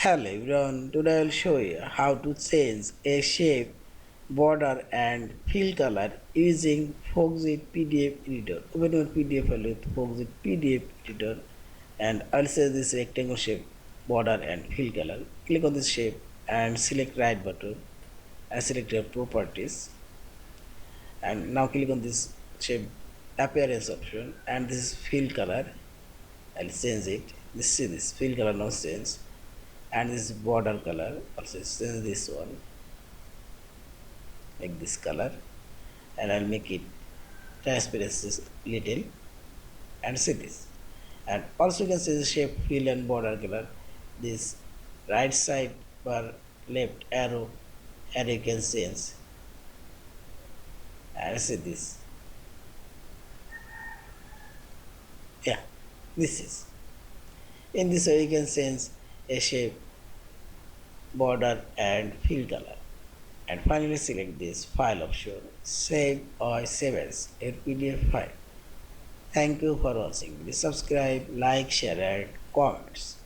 Hello everyone, today I will show you how to change a shape, border and fill color using Foxit PDF Editor. Open your PDF file with Foxit PDF Editor and I'll say this rectangle shape, border and fill color. Click on this shape and select right button and select your properties, and now click on this shape appearance option and this is fill color. I'll change it. See this fill color now change, and this border color also change this one, make this color, and I'll make it transparency little, and see this. And also you can see the shape, fill and border color. This right side bar left arrow you can change, and see this. Yeah, this is. In this way you can change a shape, border and fill color. And finally select this file option, save or save as a PDF file. Thank you for watching. Please subscribe, like, share and comments.